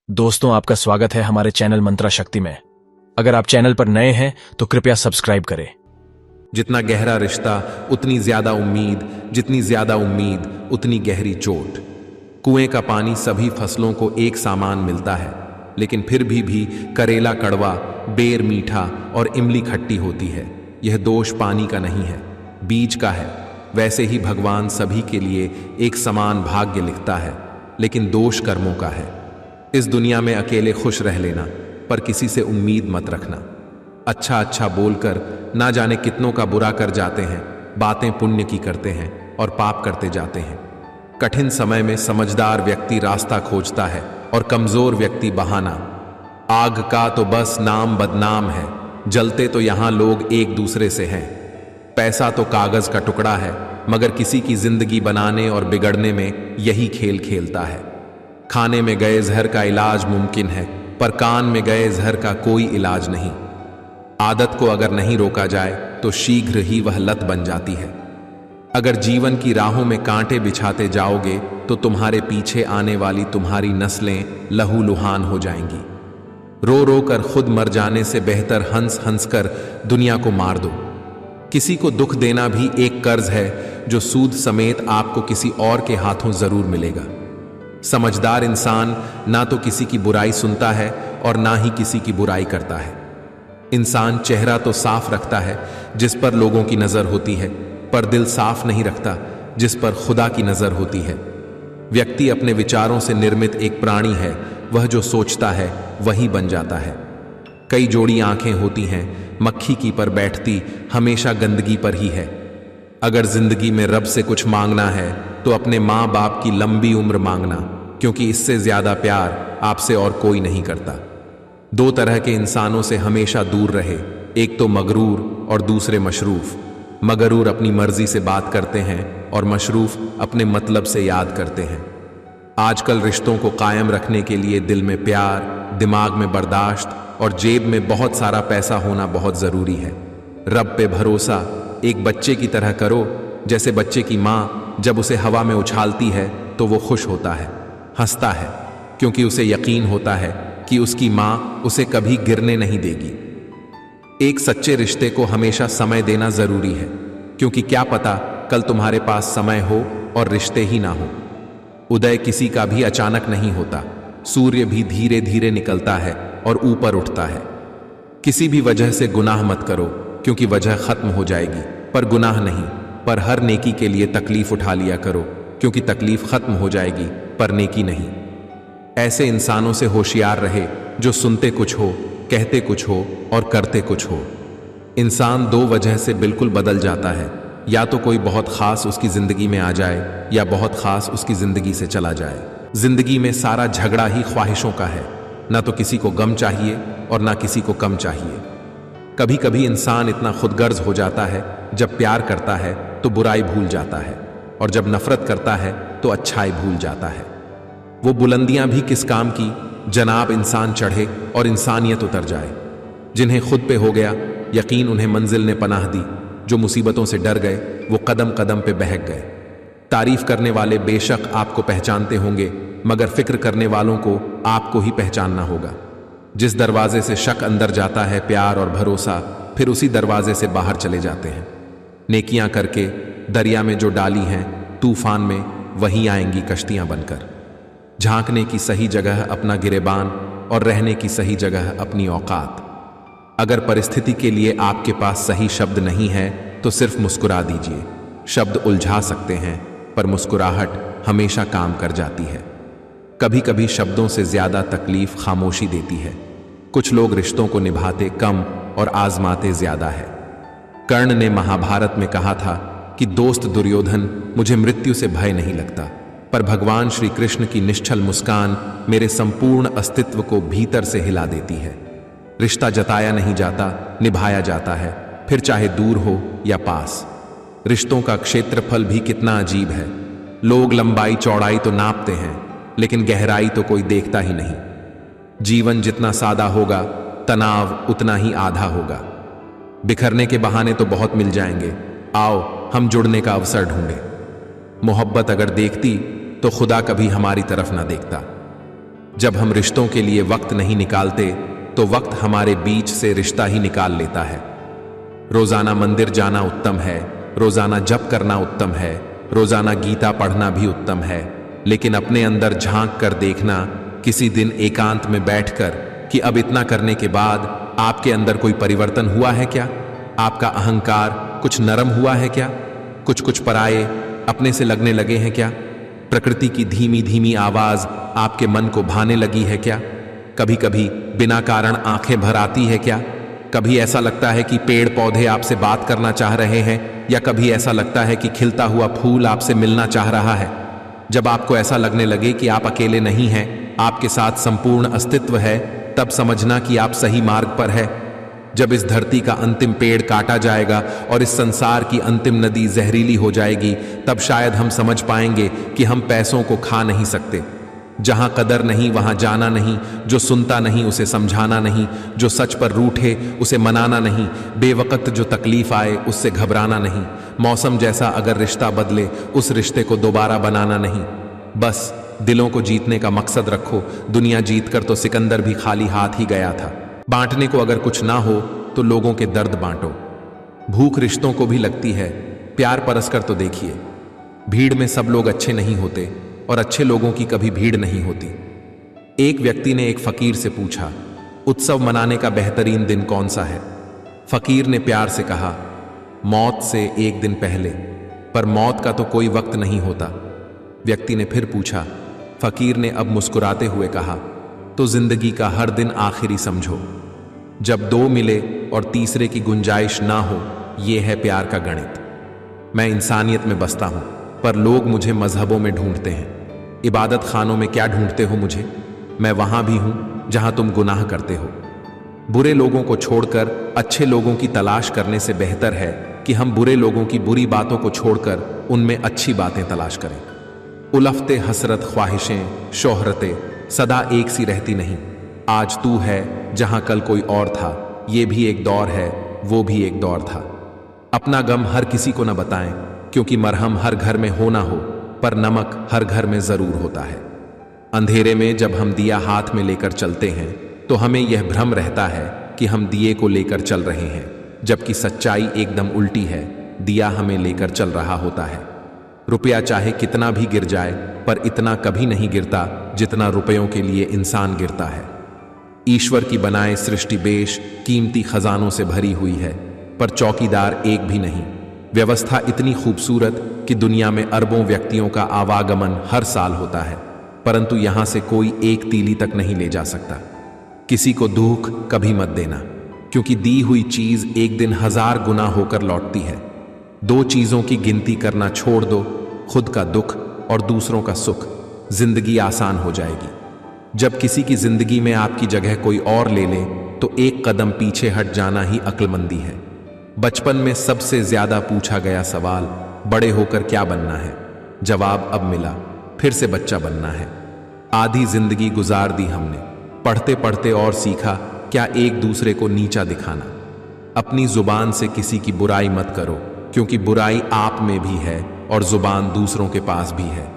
दोस्तों, आपका स्वागत है हमारे चैनल मंत्रा शक्ति में। अगर आप चैनल पर नए हैं तो कृपया सब्सक्राइब करें। जितना गहरा रिश्ता उतनी ज्यादा उम्मीद, जितनी ज्यादा उम्मीद उतनी गहरी चोट। कुएं का पानी सभी फसलों को एक समान मिलता है, लेकिन फिर भी करेला कड़वा, बेर मीठा और इमली खट्टी होती है। यह दोष पानी का नहीं है, बीज का है। वैसे ही भगवान सभी के लिए एक समान भाग्य लिखता है, लेकिन दोष कर्मों का है। इस दुनिया में अकेले खुश रह लेना, पर किसी से उम्मीद मत रखना। अच्छा अच्छा बोलकर ना जाने कितनों का बुरा कर जाते हैं। बातें पुण्य की करते हैं और पाप करते जाते हैं। कठिन समय में समझदार व्यक्ति रास्ता खोजता है और कमजोर व्यक्ति बहाना। आग का तो बस नाम बदनाम है, जलते तो यहां लोग एक दूसरे से हैं। पैसा तो कागज का टुकड़ा है, मगर किसी की जिंदगी बनाने और बिगड़ने में यही खेल खेलता है। खाने में गए जहर का इलाज मुमकिन है, पर कान में गए जहर का कोई इलाज नहीं। आदत को अगर नहीं रोका जाए तो शीघ्र ही वह लत बन जाती है। अगर जीवन की राहों में कांटे बिछाते जाओगे तो तुम्हारे पीछे आने वाली तुम्हारी नस्लें लहूलुहान हो जाएंगी। रो रो कर खुद मर जाने से बेहतर हंस हंस कर दुनिया को मार दो। किसी को दुख देना भी एक कर्ज है, जो सूद समेत आपको किसी और के हाथों जरूर मिलेगा। समझदार इंसान ना तो किसी की बुराई सुनता है और ना ही किसी की बुराई करता है। इंसान चेहरा तो साफ रखता है जिस पर लोगों की नजर होती है, पर दिल साफ नहीं रखता जिस पर खुदा की नजर होती है। व्यक्ति अपने विचारों से निर्मित एक प्राणी है, वह जो सोचता है वही बन जाता है। कई जोड़ी आंखें होती हैं, मक्खी की पर बैठती हमेशा गंदगी पर ही है। अगर जिंदगी में रब से कुछ मांगना है तो अपने माँ बाप की लंबी उम्र मांगना, क्योंकि इससे ज्यादा प्यार आपसे और कोई नहीं करता। दो तरह के इंसानों से हमेशा दूर रहे, एक तो मगरूर और दूसरे मशरूफ। मगरूर अपनी मर्जी से बात करते हैं और मशरूफ अपने मतलब से याद करते हैं। आजकल रिश्तों को कायम रखने के लिए दिल में प्यार, दिमाग में बर्दाश्त और जेब में बहुत सारा पैसा होना बहुत जरूरी है। रब पे भरोसा एक बच्चे की तरह करो, जैसे बच्चे की माँ जब उसे हवा में उछालती है तो वो खुश होता है, हंसता है, क्योंकि उसे यकीन होता है कि उसकी माँ उसे कभी गिरने नहीं देगी। एक सच्चे रिश्ते को हमेशा समय देना जरूरी है, क्योंकि क्या पता कल तुम्हारे पास समय हो और रिश्ते ही ना हो। उदय किसी का भी अचानक नहीं होता, सूर्य भी धीरे धीरे निकलता है और ऊपर उठता है। किसी भी वजह से गुनाह मत करो, क्योंकि वजह खत्म हो जाएगी, पर गुनाह नहीं। पर हर नेकी के लिए तकलीफ उठा लिया करो, क्योंकि तकलीफ खत्म हो जाएगी, पर नेकी नहीं। ऐसे इंसानों से होशियार रहे जो सुनते कुछ हो, कहते कुछ हो और करते कुछ हो। इंसान दो वजह से बिल्कुल बदल जाता है, या तो कोई बहुत खास उसकी जिंदगी में आ जाए या बहुत खास उसकी जिंदगी से चला जाए। जिंदगी में सारा झगड़ा ही ख्वाहिशों का है, ना तो किसी को गम चाहिए और ना किसी को कम चाहिए। कभी कभी इंसान इतना खुदगर्ज हो जाता है, जब प्यार करता है तो बुराई भूल जाता है, और जब नफरत करता है तो अच्छाई भूल जाता है। वो बुलंदियां भी किस काम की, जनाब इंसान चढ़े और इंसानियत उतर जाए। जिन्हें खुद पे हो गया यकीन, उन्हें मंजिल ने पनाह दी। जो मुसीबतों से डर गए वो कदम कदम पे बहक गए। तारीफ करने वाले बेशक आपको पहचानते होंगे, मगर फिक्र करने वालों को आपको ही पहचानना होगा। जिस दरवाजे से शक अंदर जाता है प्यार और भरोसा, फिर उसी दरवाजे से बाहर चले जाते हैं। नेकियां करके दरिया में जो डाली हैं, तूफान में वहीं आएंगी कश्तियां बनकर। झांकने की सही जगह अपना गिरेबान और रहने की सही जगह अपनी औकात। अगर परिस्थिति के लिए आपके पास सही शब्द नहीं है तो सिर्फ मुस्कुरा दीजिए। शब्द उलझा सकते हैं, पर मुस्कुराहट हमेशा काम कर जाती है। कभी कभी शब्दों से ज्यादा तकलीफ खामोशी देती है। कुछ लोग रिश्तों को निभाते कम और आजमाते ज्यादा है। कर्ण ने महाभारत में कहा था कि दोस्त दुर्योधन, मुझे मृत्यु से भय नहीं लगता, पर भगवान श्री कृष्ण की निश्चल मुस्कान मेरे संपूर्ण अस्तित्व को भीतर से हिला देती है। रिश्ता जताया नहीं जाता, निभाया जाता है, फिर चाहे दूर हो या पास। रिश्तों का क्षेत्रफल भी कितना अजीब है। लोग लंबाई चौड़ाई तो नापते हैं, लेकिन गहराई तो कोई देखता ही नहीं। जीवन जितना सादा होगा, तनाव उतना ही आधा होगा। बिखरने के बहाने तो बहुत मिल जाएंगे, आओ हम जुड़ने का अवसर ढूंढें। मोहब्बत अगर देखती तो खुदा कभी हमारी तरफ ना देखता। जब हम रिश्तों के लिए वक्त नहीं निकालते तो वक्त हमारे बीच से रिश्ता ही निकाल लेता है। रोजाना मंदिर जाना उत्तम है, रोजाना जप करना उत्तम है, रोजाना गीता पढ़ना भी उत्तम है, लेकिन अपने अंदर झांक कर देखना किसी दिन एकांत में बैठकर कि अब इतना करने के बाद आपके अंदर कोई परिवर्तन हुआ है क्या? आपका अहंकार कुछ नरम हुआ है क्या? कुछ कुछ पराये अपने से लगने लगे हैं क्या? प्रकृति की धीमी धीमी आवाज आपके मन को भाने लगी है क्या? कभी कभी बिना कारण आंखें भर आती है क्या? कभी ऐसा लगता है कि पेड़ पौधे आपसे बात करना चाह रहे हैं, या कभी ऐसा लगता है कि खिलता हुआ फूल आपसे मिलना चाह रहा है। जब आपको ऐसा लगने लगे कि आप अकेले नहीं हैं, आपके साथ संपूर्ण अस्तित्व है, तब समझना कि आप सही मार्ग पर है। जब इस धरती का अंतिम पेड़ काटा जाएगा और इस संसार की अंतिम नदी जहरीली हो जाएगी, तब शायद हम समझ पाएंगे कि हम पैसों को खा नहीं सकते। जहां कदर नहीं वहां जाना नहीं, जो सुनता नहीं उसे समझाना नहीं, जो सच पर रूठे उसे मनाना नहीं, बेवकत जो तकलीफ आए उससे घबराना नहीं, मौसम जैसा अगर रिश्ता बदले उस रिश्ते को दोबारा बनाना नहीं। बस दिलों को जीतने का मकसद रखो। दुनिया जीतकर तो सिकंदर भी खाली हाथ ही गया था। बांटने को अगर कुछ ना हो तो लोगों के दर्द बांटो। भूख रिश्तों को भी लगती है, प्यार परसकर तो देखिए। भीड़ में सब लोग अच्छे नहीं होते और अच्छे लोगों की कभी भीड़ नहीं होती। एक व्यक्ति ने एक फकीर से पूछा, उत्सव मनाने का बेहतरीन दिन कौन सा है? फकीर ने प्यार से कहा, मौत से एक दिन पहले, पर मौत का तो कोई वक्त नहीं होता। व्यक्ति ने फिर पूछा। फकीर ने अब मुस्कुराते हुए कहा, तो जिंदगी का हर दिन आखिरी समझो। जब दो मिले और तीसरे की गुंजाइश ना हो, यह है प्यार का गणित। मैं इंसानियत में बसता हूं, पर लोग मुझे मजहबों में ढूंढते हैं। इबादत खानों में क्या ढूंढते हो मुझे? मैं वहां भी हूं जहां तुम गुनाह करते हो। बुरे लोगों को छोड़कर अच्छे लोगों की तलाश करने से बेहतर है कि हम बुरे लोगों की बुरी बातों को छोड़कर उनमें अच्छी बातें तलाश करें। उलफते हसरत ख्वाहिशें शोहरतें सदा एक सी रहती नहीं। आज तू है जहां कल कोई और था। ये भी एक दौर है, वो भी एक दौर था। अपना गम हर किसी को न बताएं, क्योंकि मरहम हर घर में हो ना हो, पर नमक हर घर में जरूर होता है। अंधेरे में जब हम दिया हाथ में लेकर चलते हैं तो हमें यह भ्रम रहता है कि हम दिए को लेकर चल रहे हैं, जबकि सच्चाई एकदम उल्टी है। दिया हमें लेकर चल रहा होता है। रुपया चाहे कितना भी गिर जाए, पर इतना कभी नहीं गिरता जितना रुपयों के लिए इंसान गिरता है। ईश्वर की बनाए सृष्टि बेश कीमती खजानों से भरी हुई है, पर चौकीदार एक भी नहीं। व्यवस्था इतनी खूबसूरत कि दुनिया में अरबों व्यक्तियों का आवागमन हर साल होता है, परंतु यहां से कोई एक तीली तक नहीं ले जा सकता। किसी को दुख कभी मत देना, क्योंकि दी हुई चीज एक दिन 1000 गुना होकर लौटती है। दो चीजों की गिनती करना छोड़ दो, खुद का दुख और दूसरों का सुख। जिंदगी आसान हो जाएगी। जब किसी की जिंदगी में आपकी जगह कोई और ले ले तो एक कदम पीछे हट जाना ही अक्लमंदी है। बचपन में सबसे ज्यादा पूछा गया सवाल, बड़े होकर क्या बनना है? जवाब अब मिला, फिर से बच्चा बनना है। आधी जिंदगी गुजार दी हमने, पढ़ते पढ़ते और सीखा क्या एक दूसरे को नीचा दिखाना। अपनी जुबान से किसी की बुराई मत करो, क्योंकि बुराई आप में भी है और जुबान दूसरों के पास भी है।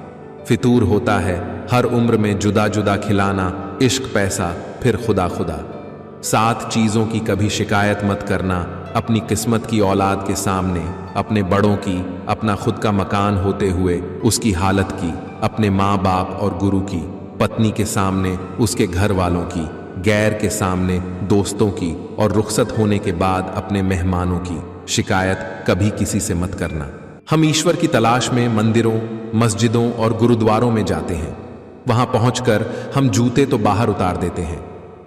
फितूर होता है हर उम्र में जुदा जुदा खिलाना, इश्क पैसा फिर खुदा खुदा। 7 चीजों की कभी शिकायत मत करना, अपनी किस्मत की औलाद के सामने, अपने बड़ों की, अपना खुद का मकान होते हुए उसकी हालत की, अपने माँ बाप और गुरु की, पत्नी के सामने उसके घर वालों की, गैर के सामने दोस्तों की, और रुखसत होने के बाद अपने मेहमानों की शिकायत कभी किसी से मत करना। हम ईश्वर की तलाश में मंदिरों, मस्जिदों और गुरुद्वारों में जाते हैं। वहां पहुंचकर हम जूते तो बाहर उतार देते हैं,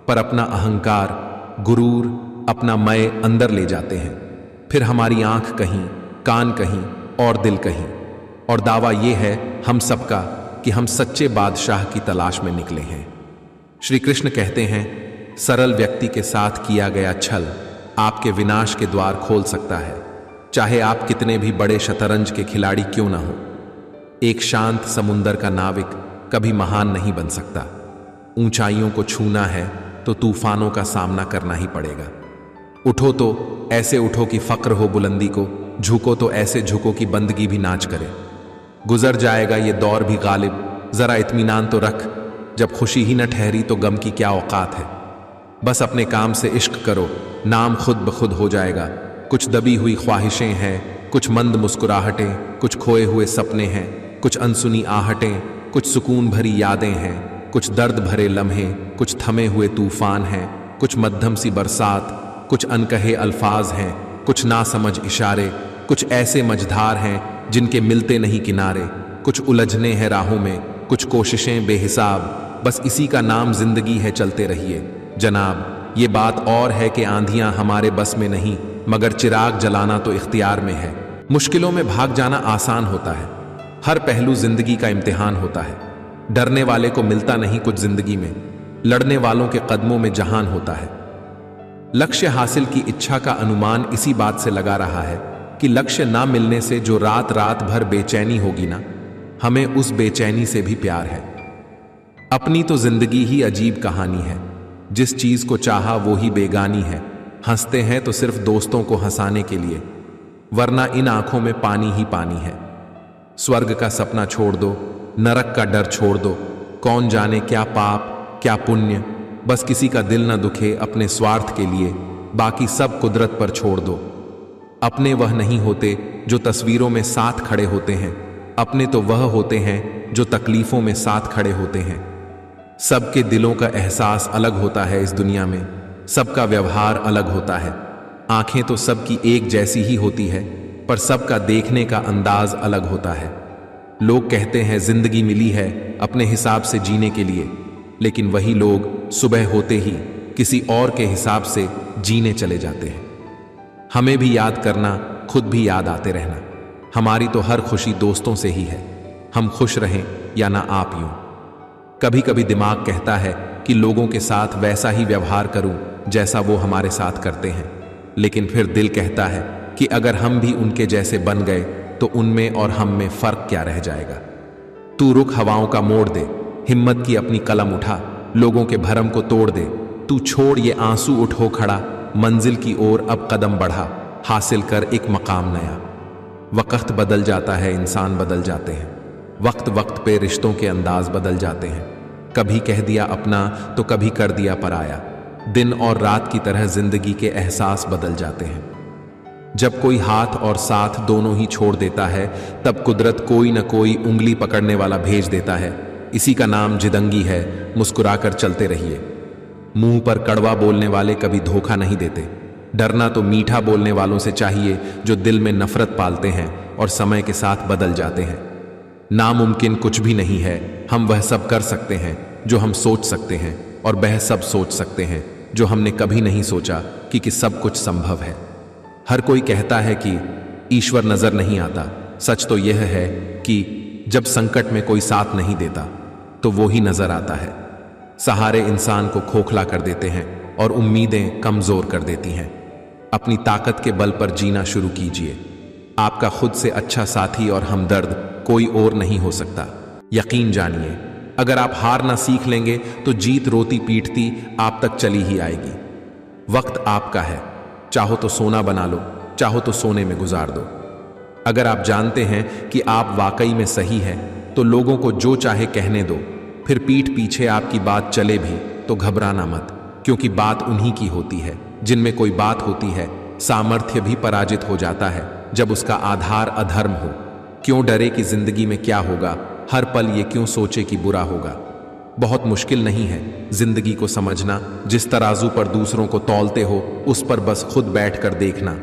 पर अपना अहंकार, गुरूर, अपना मैं अंदर ले जाते हैं। फिर हमारी आंख कहीं, कान कहीं और दिल कहीं, और दावा यह है हम सबका कि हम सच्चे बादशाह की तलाश में निकले हैं। श्री कृष्ण कहते हैं, सरल व्यक्ति के साथ किया गया छल आपके विनाश के द्वार खोल सकता है, चाहे आप कितने भी बड़े शतरंज के खिलाड़ी क्यों ना हो। एक शांत समुंदर का नाविक कभी महान नहीं बन सकता। ऊंचाइयों को छूना है तो तूफानों का सामना करना ही पड़ेगा। उठो तो ऐसे उठो कि फक्र हो बुलंदी को, झुको तो ऐसे झुको कि बंदगी भी नाच करे। गुजर जाएगा ये दौर भी गालिब, जरा इत्मीनान तो रख, जब खुशी ही न ठहरी तो गम की क्या औकात है। बस अपने काम से इश्क करो, नाम खुद ब खुद हो जाएगा। कुछ दबी हुई ख्वाहिशें हैं, कुछ मंद मुस्कुराहटें, कुछ खोए हुए सपने हैं, कुछ अनसुनी आहटें, कुछ सुकून भरी यादें हैं, कुछ दर्द भरे लम्हे, कुछ थमे हुए तूफान हैं, कुछ मध्यम सी बरसात, कुछ अनकहे अल्फाज हैं, कुछ नासमझ इशारे, कुछ ऐसे मझधार हैं जिनके मिलते नहीं किनारे, कुछ उलझने हैं राहों में, कुछ कोशिशें बेहिसाब। बस इसी का नाम जिंदगी है, चलते रहिए जनाब। ये बात और है कि आंधियां हमारे बस में नहीं, मगर चिराग जलाना तो इख्तियार में है। मुश्किलों में भाग जाना आसान होता है, हर पहलू जिंदगी का इम्तिहान होता है। डरने वाले को मिलता नहीं कुछ जिंदगी में, लड़ने वालों के कदमों में जहान होता है। लक्ष्य हासिल की इच्छा का अनुमान इसी बात से लगा रहा है कि लक्ष्य ना मिलने से जो रात रात भर बेचैनी होगी ना, हमें उस बेचैनी से भी प्यार है। अपनी तो जिंदगी ही अजीब कहानी है, जिस चीज को चाहा वो ही बेगानी है। हंसते हैं तो सिर्फ दोस्तों को हंसाने के लिए, वरना इन आंखों में पानी ही पानी है। स्वर्ग का सपना छोड़ दो, नरक का डर छोड़ दो, कौन जाने क्या पाप क्या पुण्य। बस किसी का दिल न दुखे अपने स्वार्थ के लिए, बाकी सब कुदरत पर छोड़ दो। अपने वह नहीं होते जो तस्वीरों में साथ खड़े होते हैं, अपने तो वह होते हैं जो तकलीफों में साथ खड़े होते हैं। सबके दिलों का एहसास अलग होता है इस दुनिया में, सबका व्यवहार अलग होता है। आंखें तो सबकी एक जैसी ही होती है, पर सबका देखने का अंदाज अलग होता है। लोग कहते हैं जिंदगी मिली है अपने हिसाब से जीने के लिए, लेकिन वही लोग सुबह होते ही किसी और के हिसाब से जीने चले जाते हैं। हमें भी याद करना, खुद भी याद आते रहना। हमारी तो हर खुशी दोस्तों से ही है, हम खुश रहें या ना आप यूं। कभी कभी दिमाग कहता है कि लोगों के साथ वैसा ही व्यवहार करूं जैसा वो हमारे साथ करते हैं, लेकिन फिर दिल कहता है कि अगर हम भी उनके जैसे बन गए तो उनमें और हम में फर्क क्या रह जाएगा। तू रुख हवाओं का मोड़ दे, हिम्मत की अपनी कलम उठा, लोगों के भरम को तोड़ दे। तू छोड़ ये आंसू, उठ हो खड़ा, मंजिल की ओर अब कदम बढ़ा, हासिल कर एक मकाम नया। वक्त बदल जाता है, इंसान बदल जाते हैं, वक्त वक्त पे रिश्तों के अंदाज बदल जाते हैं। कभी कह दिया अपना तो कभी कर दिया पराया, दिन और रात की तरह जिंदगी के एहसास बदल जाते हैं। जब कोई हाथ और साथ दोनों ही छोड़ देता है, तब कुदरत कोई न कोई उंगली पकड़ने वाला भेज देता है। इसी का नाम जिदंगी है, मुस्कुराकर चलते रहिए। मुंह पर कड़वा बोलने वाले कभी धोखा नहीं देते। डरना तो मीठा बोलने वालों से चाहिए जो दिल में नफरत पालते हैं और समय के साथ बदल जाते हैं। नामुमकिन कुछ भी नहीं है, हम वह सब कर सकते हैं जो हम सोच सकते हैं, और वह सब सोच सकते हैं जो हमने कभी नहीं सोचा कि सब कुछ संभव है। हर कोई कहता है कि ईश्वर नजर नहीं आता। सच तो यह है कि जब संकट में कोई साथ नहीं देता तो वो ही नजर आता है। सहारे इंसान को खोखला कर देते हैं और उम्मीदें कमजोर कर देती हैं। अपनी ताकत के बल पर जीना शुरू कीजिए। आपका खुद से अच्छा साथी और हमदर्द कोई और नहीं हो सकता। यकीन जानिए, अगर आप हार ना सीख लेंगे तो जीत रोती पीटती आप तक चली ही आएगी। वक्त आपका है, चाहो तो सोना बना लो, चाहो तो सोने में गुजार दो। अगर आप जानते हैं कि आप वाकई में सही हैं, तो लोगों को जो चाहे कहने दो। फिर पीठ पीछे आपकी बात चले भी तो घबराना मत, क्योंकि बात उन्हीं की होती है जिनमें कोई बात होती है। सामर्थ्य भी पराजित हो जाता है जब उसका आधार अधर्म हो। क्यों डरे कि जिंदगी में क्या होगा, हर पल ये क्यों सोचे कि बुरा होगा। बहुत मुश्किल नहीं है जिंदगी को समझना। जिस तराजू पर दूसरों को तौलते हो, उस पर बस खुद बैठकर देखना।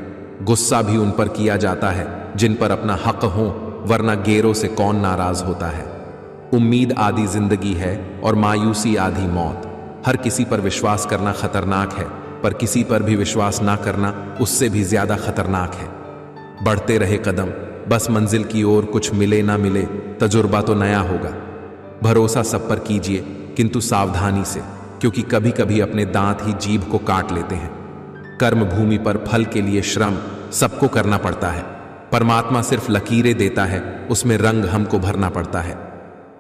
गुस्सा भी उन पर किया जाता है जिन पर अपना हक हो, वरना गेरों से कौन नाराज होता है। उम्मीद आधी जिंदगी है और मायूसी आधी मौत। हर किसी पर विश्वास करना खतरनाक है, पर किसी पर भी विश्वास ना करना उससे भी ज्यादा खतरनाक है। बढ़ते रहे कदम, बस मंजिल की ओर। कुछ मिले ना मिले, तजुर्बा तो नया होगा। भरोसा सब पर कीजिए, किंतु सावधानी से, क्योंकि कभी कभी अपने दांत ही जीभ को काट लेते हैं। कर्म भूमि पर फल के लिए श्रम सबको करना पड़ता है। परमात्मा सिर्फ लकीरें देता है, उसमें रंग हमको भरना पड़ता है।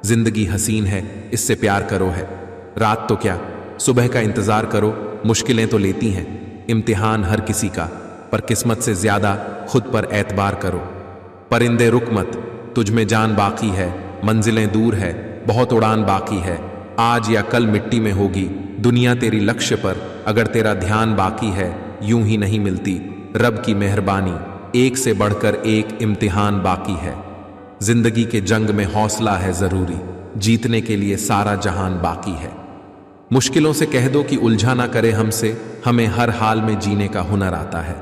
जिंदगी हसीन है, इससे प्यार करो है। रात तो क्या, सुबह का इंतजार करो। मुश्किलें तो लेती हैं, इम्तिहान हर किसी का, पर किस्मत से ज्यादा खुद पर एतबार करो। परिंदे रुक मत, तुझ में जान बाकी है। मंजिलें दूर है, बहुत उड़ान बाकी है। आज या कल मिट्टी में होगी दुनिया तेरी लक्ष्य पर, अगर तेरा ध्यान बाकी है यूं ही नहीं मिलती रब की मेहरबानी, एक से बढ़कर एक इम्तिहान बाकी है। जिंदगी के जंग में हौसला है जरूरी, जीतने के लिए सारा जहान बाकी है। मुश्किलों से कह दो कि उलझा ना करे हमसे, हमें हर हाल में जीने का हुनर आता है।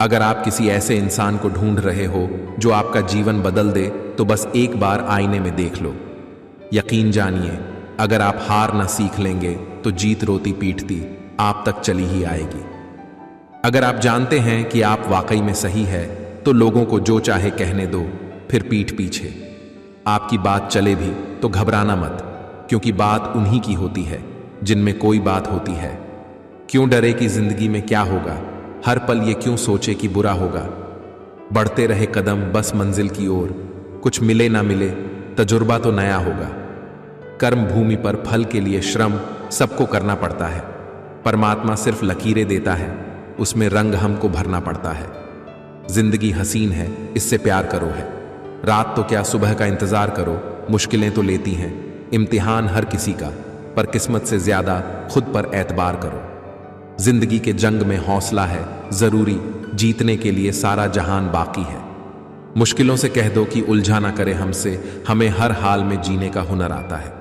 अगर आप किसी ऐसे इंसान को ढूंढ रहे हो जो आपका जीवन बदल दे, तो बस एक बार आईने में देख लो। यकीन जानिए, अगर आप हार ना सीख लेंगे तो जीत रोती पीटती आप तक चली ही आएगी। अगर आप जानते हैं कि आप वाकई में सही है, तो लोगों को जो चाहे कहने दो, फिर पीठ पीछे आपकी बात चले भी तो घबराना मत, क्योंकि बात उन्हीं की होती है जिनमें कोई बात होती है। क्यों डरे कि जिंदगी में क्या होगा, हर पल ये क्यों सोचे कि बुरा होगा। बढ़ते रहे कदम बस मंजिल की ओर, कुछ मिले ना मिले तजुर्बा तो नया होगा। कर्म भूमि पर फल के लिए श्रम सबको करना पड़ता है। परमात्मा सिर्फ लकीरें देता है, उसमें रंग हमको भरना पड़ता है। जिंदगी हसीन है, इससे प्यार करो है। रात तो क्या सुबह का इंतजार करो, मुश्किलें तो लेती हैं। इम्तिहान हर किसी का, पर किस्मत से ज्यादा खुद पर एतबार करो। जिंदगी के जंग में हौसला है जरूरी, जीतने के लिए सारा जहान बाकी है। मुश्किलों से कह दो कि उलझा ना करे हमसे, हमें हर हाल में जीने का हुनर आता है।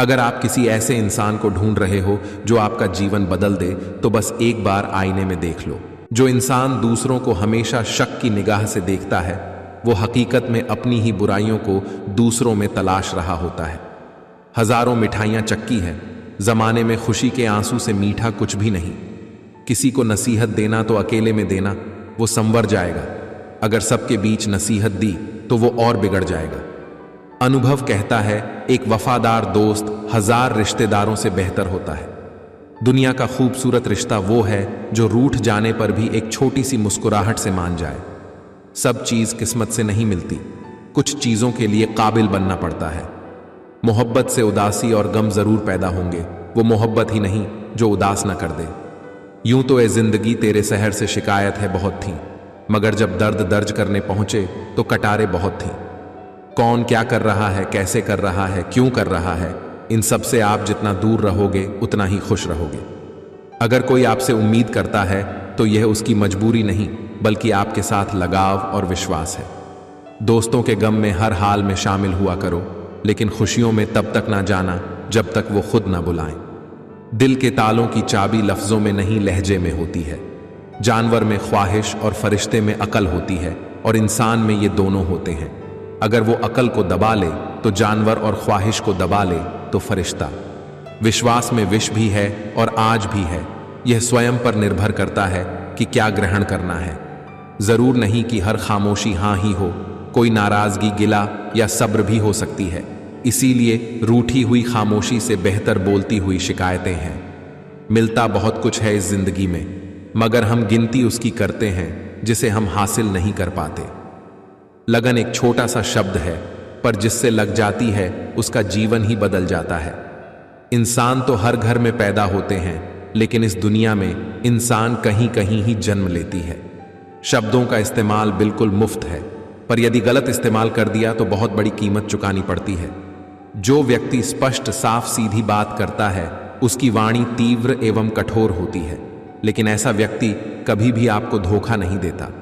अगर आप किसी ऐसे इंसान को ढूंढ रहे हो जो आपका जीवन बदल दे, तो बस एक बार आईने में देख लो। जो इंसान दूसरों को हमेशा शक की निगाह से देखता है, वो हकीकत में अपनी ही बुराइयों को दूसरों में तलाश रहा होता है। हजारों मिठाइयां चक्की हैं, जमाने में खुशी के आंसू से मीठा कुछ भी नहीं। किसी को नसीहत देना तो अकेले में देना, वो संवर जाएगा। अगर सबके बीच नसीहत दी तो वो और बिगड़ जाएगा। अनुभव कहता है, एक वफादार दोस्त हजार रिश्तेदारों से बेहतर होता है। दुनिया का खूबसूरत रिश्ता वो है जो रूठ जाने पर भी एक छोटी सी मुस्कुराहट से मान जाए। सब चीज किस्मत से नहीं मिलती, कुछ चीजों के लिए काबिल बनना पड़ता है। मोहब्बत से उदासी और गम जरूर पैदा होंगे, वो मोहब्बत ही नहीं जो उदास न कर दे। यूं तो ए जिंदगी तेरे सहर से शिकायत है बहुत थी, मगर जब दर्द दर्ज करने पहुंचे तो कटारे बहुत थी। कौन क्या कर रहा है, कैसे कर रहा है, क्यों कर रहा है, इन सब से आप जितना दूर रहोगे उतना ही खुश रहोगे। अगर कोई आपसे उम्मीद करता है तो यह उसकी मजबूरी नहीं, बल्कि आपके साथ लगाव और विश्वास है। दोस्तों के गम में हर हाल में शामिल हुआ करो, लेकिन खुशियों में तब तक ना जाना जब तक वो खुद ना बुलाएं। दिल के तालों की चाबी लफ्जों में नहीं लहजे में होती है। जानवर में ख्वाहिश और फरिश्ते में अकल होती है, और इंसान में ये दोनों होते हैं। अगर वो अकल को दबा ले तो जानवर, और ख्वाहिश को दबा ले तो फरिश्ता। विश्वास में विष भी है और आज भी है, यह स्वयं पर निर्भर करता है कि क्या ग्रहण करना है। जरूर नहीं कि हर खामोशी हाँ ही हो, कोई नाराजगी, गिला या सब्र भी हो सकती है। इसीलिए रूठी हुई खामोशी से बेहतर बोलती हुई शिकायतें हैं। मिलता बहुत कुछ है इस जिंदगी में, मगर हम गिनती उसकी करते हैं जिसे हम हासिल नहीं कर पाते। लगन एक छोटा सा शब्द है, पर जिससे लग जाती है उसका जीवन ही बदल जाता है। इंसान तो हर घर में पैदा होते हैं, लेकिन इस दुनिया में इंसान कहीं कहीं ही जन्म लेती है। शब्दों का इस्तेमाल बिल्कुल मुफ्त है, पर यदि गलत इस्तेमाल कर दिया तो बहुत बड़ी कीमत चुकानी पड़ती है। जो व्यक्ति स्पष्ट साफ सीधी बात करता है, उसकी वाणी तीव्र एवं कठोर होती है, लेकिन ऐसा व्यक्ति कभी भी आपको धोखा नहीं देता।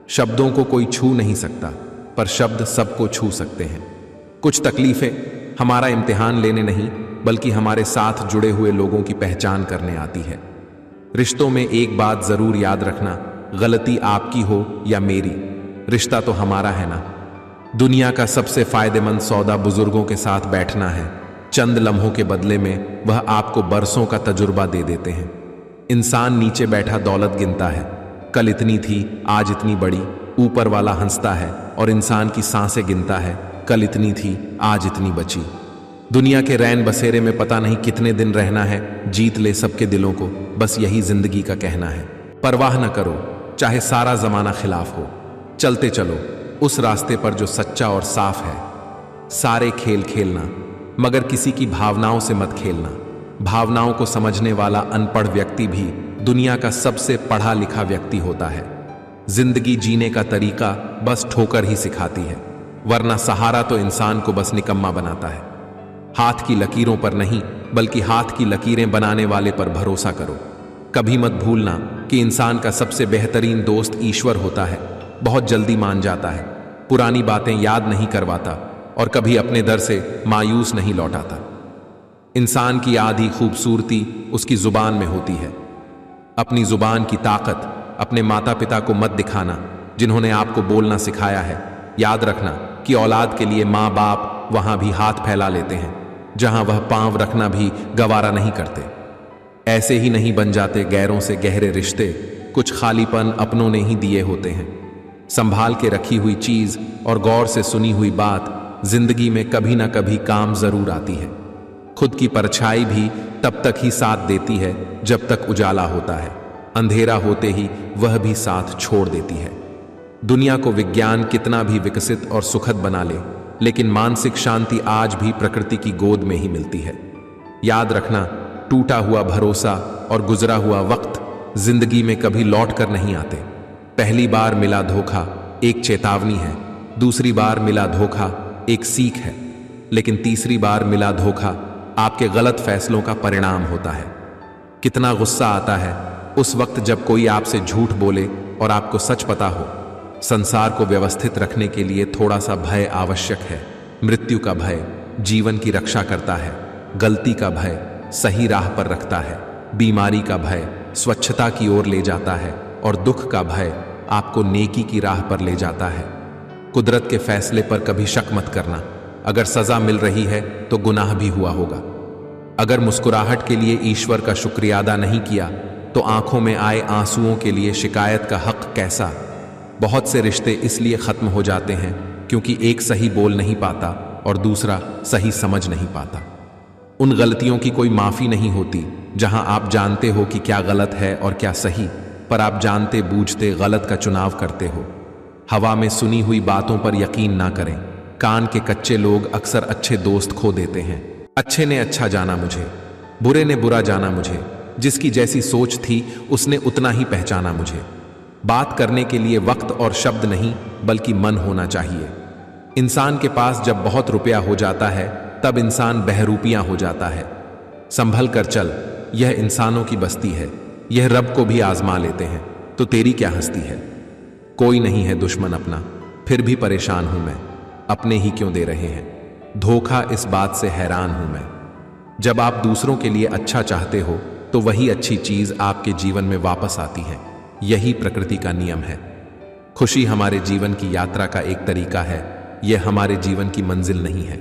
शब्दों को कोई छू नहीं सकता, पर शब्द सबको छू सकते हैं। कुछ तकलीफें हमारा इम्तिहान लेने नहीं, बल्कि हमारे साथ जुड़े हुए लोगों की पहचान करने आती है। रिश्तों में एक बात जरूर याद रखना, गलती आपकी हो या मेरी, रिश्ता तो हमारा है ना। दुनिया का सबसे फायदेमंद सौदा बुजुर्गों के साथ बैठना है। चंद लम्हों के बदले में वह आपको बरसों का तजुर्बा दे देते हैं। इंसान नीचे बैठा दौलत गिनता है, कल इतनी थी आज इतनी बड़ी। ऊपर वाला हंसता है और इंसान की सांसें गिनता है, कल इतनी थी आज इतनी बची। दुनिया के रैन बसेरे में पता नहीं कितने दिन रहना है, जीत ले सबके दिलों को, बस यही जिंदगी का कहना है। परवाह न करो चाहे सारा जमाना खिलाफ हो, चलते चलो उस रास्ते पर जो सच्चा और साफ है। सारे खेल खेलना, मगर किसी की भावनाओं से मत खेलना। भावनाओं को समझने वाला अनपढ़ व्यक्ति भी दुनिया का सबसे पढ़ा लिखा व्यक्ति होता है। जिंदगी जीने का तरीका बस ठोकर ही सिखाती है, वरना सहारा तो इंसान को बस निकम्मा बनाता है। हाथ की लकीरों पर नहीं, बल्कि हाथ की लकीरें बनाने वाले पर भरोसा करो। कभी मत भूलना कि इंसान का सबसे बेहतरीन दोस्त ईश्वर होता है। बहुत जल्दी मान जाता है, पुरानी बातें याद नहीं करवाता और कभी अपने दर से मायूस नहीं लौटाता। इंसान की आधी खूबसूरती उसकी जुबान में होती है। अपनी जुबान की ताकत अपने माता पिता को मत दिखाना, जिन्होंने आपको बोलना सिखाया है। याद रखना कि औलाद के लिए माँ बाप वहां भी हाथ फैला लेते हैं जहां वह पांव रखना भी गवारा नहीं करते। ऐसे ही नहीं बन जाते गैरों से गहरे रिश्ते, कुछ खालीपन अपनों ने ही दिए होते हैं। संभाल के रखी हुई चीज और गौर से सुनी हुई बात जिंदगी में कभी ना कभी काम जरूर आती है। खुद की परछाई भी तब तक ही साथ देती है जब तक उजाला होता है, अंधेरा होते ही वह भी साथ छोड़ देती है। दुनिया को विज्ञान कितना भी विकसित और सुखद बना ले, लेकिन मानसिक शांति आज भी प्रकृति की गोद में ही मिलती है। याद रखना, टूटा हुआ भरोसा और गुजरा हुआ वक्त जिंदगी में कभी लौट कर नहीं आते। पहली बार मिला धोखा एक चेतावनी है, दूसरी बार मिला धोखा एक सीख है, लेकिन तीसरी बार मिला धोखा आपके गलत फैसलों का परिणाम होता है। कितना गुस्सा आता है उस वक्त जब कोई आपसे झूठ बोले और आपको सच पता हो। संसार को व्यवस्थित रखने के लिए थोड़ा सा भय आवश्यक है। मृत्यु का भय जीवन की रक्षा करता है, गलती का भय सही राह पर रखता है, बीमारी का भय स्वच्छता की ओर ले जाता है और दुख का भय आपको नेकी की राह पर ले जाता है। कुदरत के फैसले पर कभी शक मत करना। अगर सजा मिल रही है तो गुनाह भी हुआ होगा। अगर मुस्कुराहट के लिए ईश्वर का शुक्रिया अदा नहीं किया तो आंखों में आए आंसुओं के लिए शिकायत का हक कैसा। बहुत से रिश्ते इसलिए खत्म हो जाते हैं क्योंकि एक सही बोल नहीं पाता और दूसरा सही समझ नहीं पाता। उन गलतियों की कोई माफी नहीं होती जहां आप जानते हो कि क्या गलत है और क्या सही, पर आप जानते बूझते गलत का चुनाव करते हो। हवा में सुनी हुई बातों पर यकीन ना करें। कान के कच्चे लोग अक्सर अच्छे दोस्त खो देते हैं। अच्छे ने अच्छा जाना मुझे, बुरे ने बुरा जाना मुझे, जिसकी जैसी सोच थी उसने उतना ही पहचाना मुझे। बात करने के लिए वक्त और शब्द नहीं बल्कि मन होना चाहिए। इंसान के पास जब बहुत रुपया हो जाता है तब इंसान बहरूपियां हो जाता है। संभल कर चल, यह इंसानों की बस्ती है, यह रब को भी आजमा लेते हैं, तो तेरी क्या हस्ती है। कोई नहीं है दुश्मन अपना, फिर भी परेशान हूं मैं, अपने ही क्यों दे रहे हैं धोखा, इस बात से हैरान हूं मैं। जब आप दूसरों के लिए अच्छा चाहते हो तो वही अच्छी चीज आपके जीवन में वापस आती है। यही प्रकृति का नियम है। खुशी हमारे जीवन की यात्रा का एक तरीका है, यह हमारे जीवन की मंजिल नहीं है।